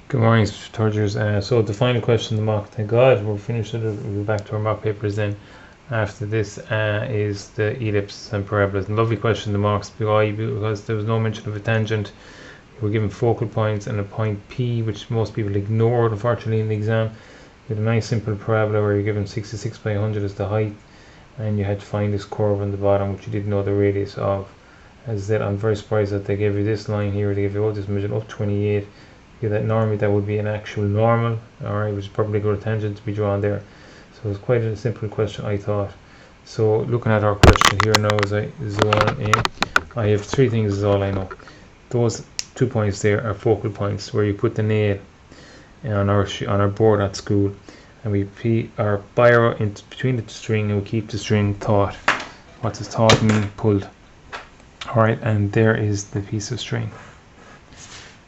Good morning, Tortures. So the final question, the mock. Thank God we're finished. We'll be back to our mock papers then. After this is the ellipses and parabolas. And lovely question, the mocks, because there was no mention of a tangent. We're given focal points and a point P, which most people ignored, unfortunately, in the exam. With a nice simple parabola where you're given 66 by 100 as the height, and you had to find this curve on the bottom, which you didn't know the radius of. As I said, I'm very surprised that they gave you this line here. They gave you this measure up 28. Yeah, that normally that would be an actual normal, alright, which is probably a good tangent to be drawn there. So it's quite a simple question, I thought. So looking at our question here now, as I zone in, I have three things is all I know. Those 2 points there are focal points where you put the nail on our board at school, and we put our biro in between the string, and we keep the string taut. What does taut mean? Pulled. Alright, and there is the piece of string.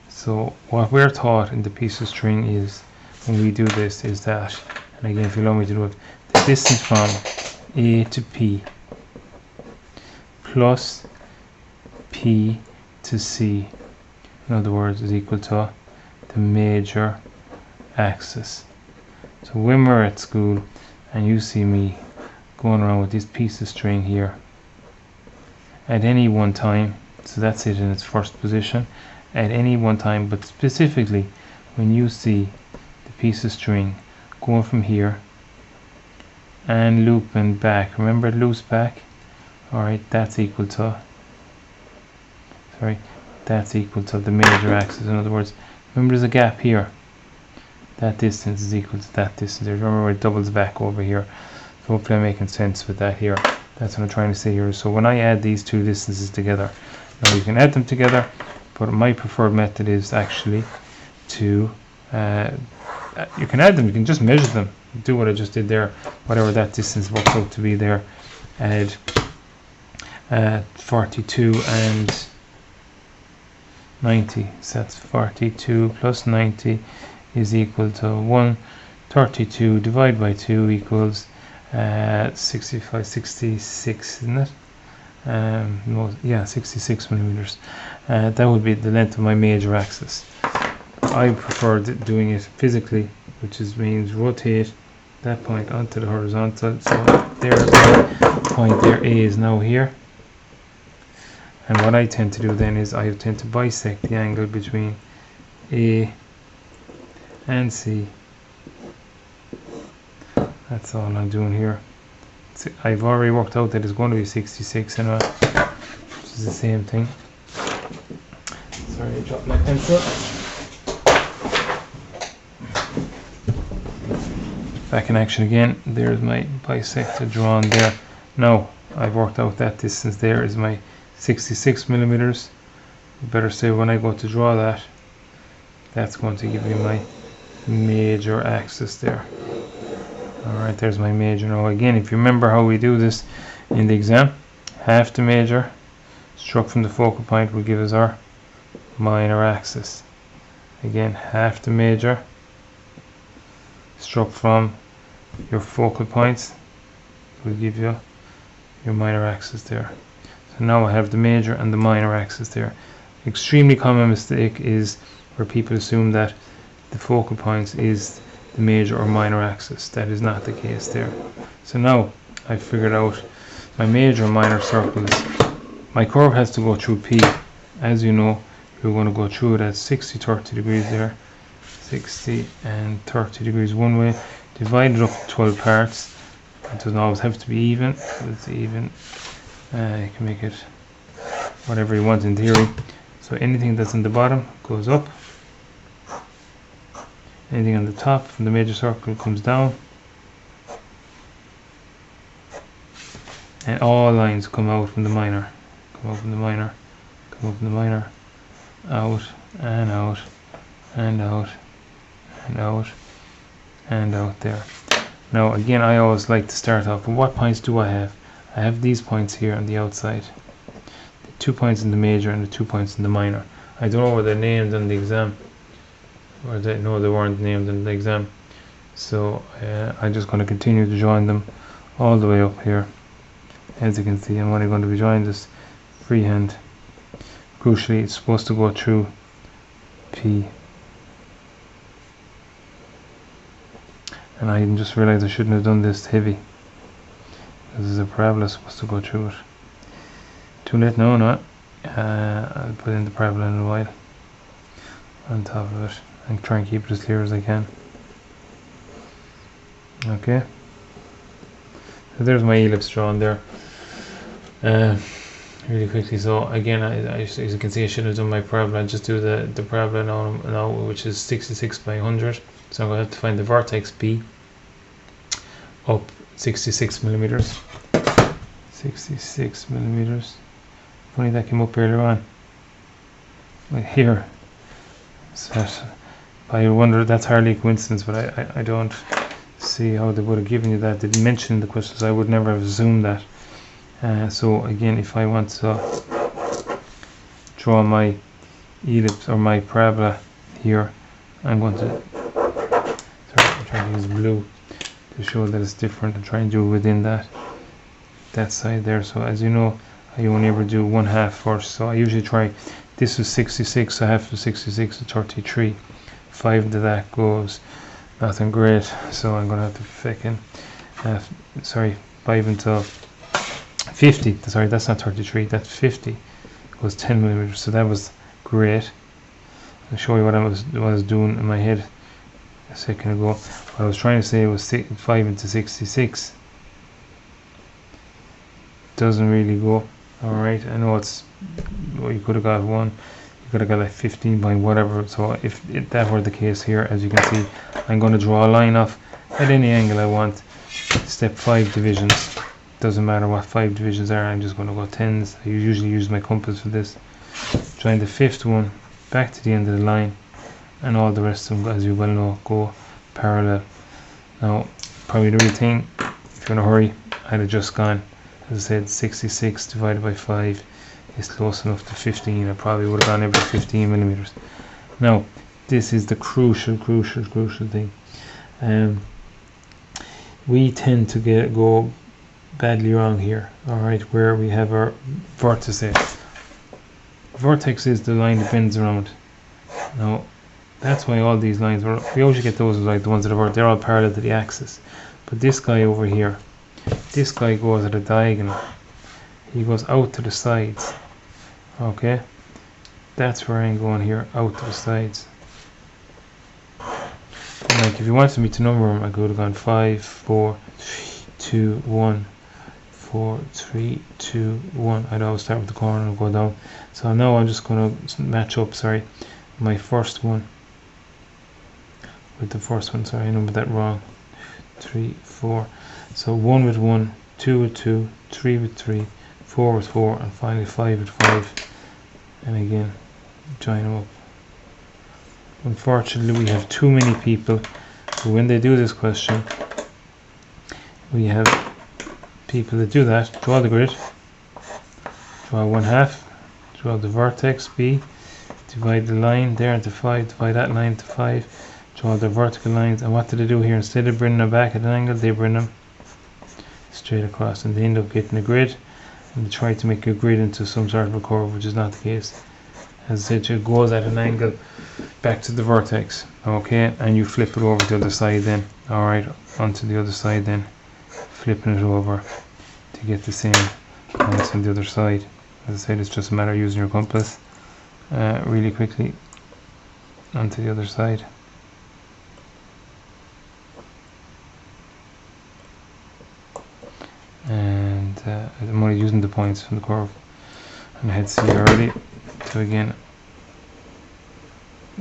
So what we're taught in the piece of string is, when we do this, is that, and again if you allow me to do it, the distance from A to P plus P to C, in other words, is equal to the major axis. So when we're at school and you see me going around with this piece of string here at any one time, so that's it in its first position, at any one time, but specifically when you see the piece of string going from here and looping back, remember it loops back, alright, that's equal to the major axis. In other words, remember there's a gap here, that distance is equal to that distance there. Remember it doubles back over here. So hopefully I'm making sense with that here. That's what I'm trying to say here. So when I add these two distances together, now you can add them together, but my preferred method is actually to you can add them, you can just measure them, do what I just did there, whatever that distance works out to be there. Add 42 and 90, so that's 42 plus 90 is equal to 132 divided by 2 equals 66, isn't it? No, yeah, 66 millimeters. That would be the length of my major axis. I prefer doing it physically, which means rotate that point onto the horizontal. So there's my point there. A is now here, and what I tend to do then is I tend to bisect the angle between A and C. That's all I'm doing here. I've already worked out that it's going to be 66 anyway, which is the same thing. Sorry, I dropped my pencil. Back in action again. There's my bisector drawn there. Now I've worked out that distance there is my 66 millimeters. Better say when I go to draw that, that's going to give me my major axis there. Alright, there's my major. Now again, if you remember how we do this in the exam, half the major struck from the focal point will give us our minor axis. Again, half the major struck from your focal points will give you your minor axis there. So now I have the major and the minor axis there. Extremely common mistake is where people assume that the focal points is the major or minor axis. That is not the case there. So now I've figured out my major and minor circles. My curve has to go through P. As you know, you're going to go through it at 60-30 degrees there. 60 and 30 degrees one way. Divide it up to 12 parts. It doesn't always have to be even, but it's even. You can make it whatever you want in theory. So anything that's in the bottom goes up. Anything on the top from the major circle comes down, and all lines come out from the minor, come out from the minor, come out from the minor, out and out and out and out and out there. Now again, I always like to start off with what points do I have? I have these points here on the outside, the 2 points in the major and the 2 points in the minor. I don't know whether they're named on the exam, or they weren't named in the exam, so I'm just going to continue to join them all the way up here. As you can see, I'm only going to be joining this freehand. Crucially, it's supposed to go through P. And I just realized I shouldn't have done this heavy, because there's a parabola supposed to go through it. Too late now, not. I'll put in the parabola in a while on top of it and try and keep it as clear as I can. Okay, so there's my ellipse drawn there. Really quickly, so again, as you can see, I should have done my parabola and just do the parabola now, which is 66 by 100. So I'm going to have to find the vertex B up 66 millimeters. 66 millimeters. Funny that came up earlier on. Right here. So I wonder, that's hardly a coincidence, but I don't see how they would have given you that. They didn't mention in the questions. I would never have assumed that. So again, if I want to draw my ellipse or my parabola here, I'm going to, I'm trying to use blue to show that it's different and try and do it within that side there. So as you know, I only ever do 1/2 first, so I usually try, this is 66, so half of 66 is 33. 5 into that goes nothing great, so I'm going to have to fucking 5 into 50, sorry, that's not 33, that's 50, goes 10 millimeters, so that was great. I'll show you what I was doing in my head a second ago. What I was trying to say was 5 into 66 doesn't really go. Alright, I know it's, well, you could have got 1, you could have got like 15 by whatever, so if that were the case here, as you can see, I'm going to draw a line off at any angle I want, step 5 divisions. Doesn't matter what 5 divisions are, I'm just going to go 10s. I usually use my compass for this. Join the 5th one back to the end of the line, and all the rest of them, as you well know, go parallel. Now, probably the real thing, if you're in a hurry, I'd have just gone, as I said, 66 divided by 5 is close enough to 15. I probably would have gone every 15 millimeters. Now, this is the crucial thing. We tend to go badly wrong here, alright, where we have our vertices. Vertex is the line that bends around. Now, that's why all these lines, we usually get those like the ones that are, they're all parallel to the axis. But this guy over here, this guy goes at a diagonal. He goes out to the sides. Okay, that's where I'm going here, out to the sides. Like if you wanted me to number them, I could have gone 5, 4, 3, 2, 1. 4, 3, 2, 1. I'd always start with the corner and go down. So now I'm just going to match up, my first one with the first one. Sorry, I numbered that wrong. 3, 4. So 1 with 1, 2 with 2, 3 with 3, 4 with 4, and finally 5 with 5. And again, join them up. Unfortunately, we have too many people who, when they do this question, we have people that do that. Draw the grid, draw 1/2, draw the vertex B, divide the line there into 5, divide that line into 5, draw the vertical lines, and what do they do here? Instead of bringing them back at an angle, they bring them straight across, and they end up getting a grid, and they try to make a grid into some sort of a curve, which is not the case. As I said, it goes at an angle back to the vertex, okay, and you flip it over to the other side then, alright, onto the other side then, flipping it over to get the same points on the other side. As I said, it's just a matter of using your compass really quickly onto the other side. And I'm only using the points from the curve, and I had C already. So again,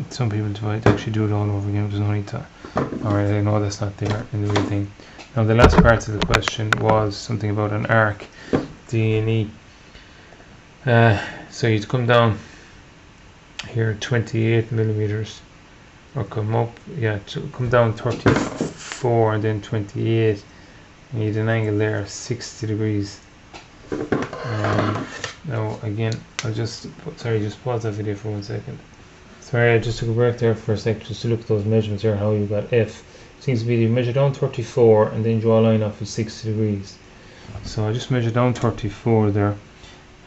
some people actually do it all over again. There's no need to. Alright, I know that's not there in the real thing. Now the last part of the question was something about an arc, D&E. So you'd come down here 28 millimeters, or come up, come down 34 and then 28. You need an angle there of 60 degrees. Now again, I'll just pause that video for 1 second. Sorry, I just took a break there for a second just to look at those measurements here, how you got F. Seems to be you measure down 34 and then draw a line off at 60 degrees. So I just measured down 34 there,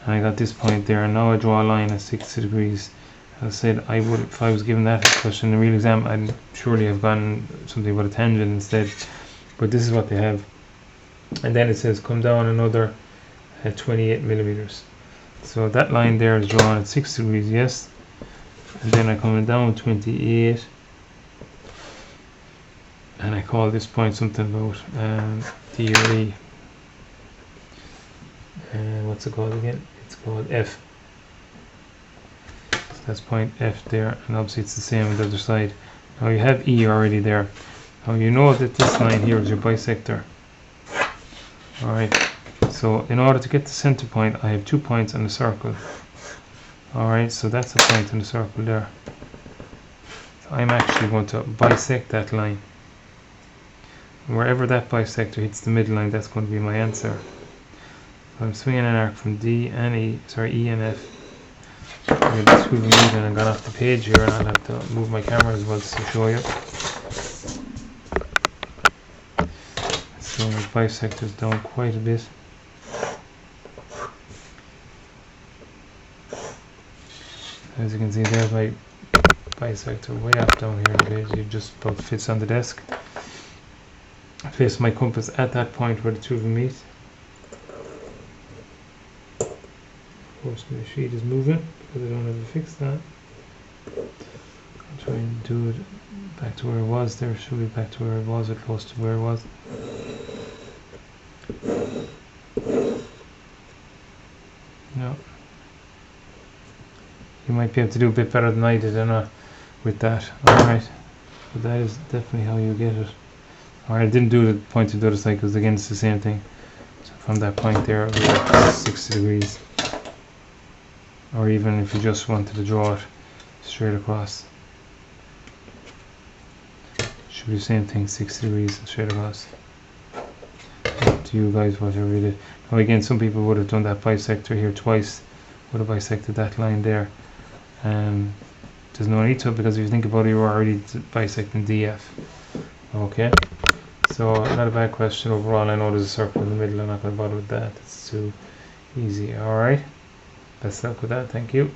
and I got this point there, and now I draw a line at 60 degrees As I said, I would, if I was given that question in the real exam, I'd surely have gone something about a tangent instead. But this is what they have. And then it says come down another 28 millimeters. So that line there is drawn at 6 degrees, yes. And then I come down 28. And I call this point something about D or E. What's it called again? It's called F. So that's point F there, and obviously it's the same on the other side. Now you have E already there. Now you know that this line here is your bisector. Alright, so in order to get the center point, I have 2 points on the circle. Alright, so that's a point in the circle there. So I'm actually going to bisect that line. Wherever that bisector hits the middle line, that's going to be my answer. So I'm swinging an arc from E and F. I'm just moving it and I'm going off the page here, and I'll have to move my camera as well to show you. So my bisector's down quite a bit. As you can see, there's my bisector way up down here on the page. It just about fits on the desk. I place my compass at that point where the two of them meet. Of course, my sheet is moving because I don't have to fix that. I'll try and do it back to where it was. There should be back to where it was, or close to where it was. No. You might be able to do a bit better than I did, with that. Alright. But that is definitely how you get it. Alright, I didn't do the point to the other side because again it's the same thing. So from that point there, it'll be like 60 degrees. Or even if you just wanted to draw it straight across. Should be the same thing, 60 degrees straight across. Up to you guys, whatever you did. Now again, some people would have done that bisector here twice. Would have bisected that line there. There's no need to, because if you think about it, you're already bisecting DF. Okay. So not a bad question overall. I know there's a circle in the middle. I'm not going to bother with that. It's too easy. Alright. Best luck with that. Thank you.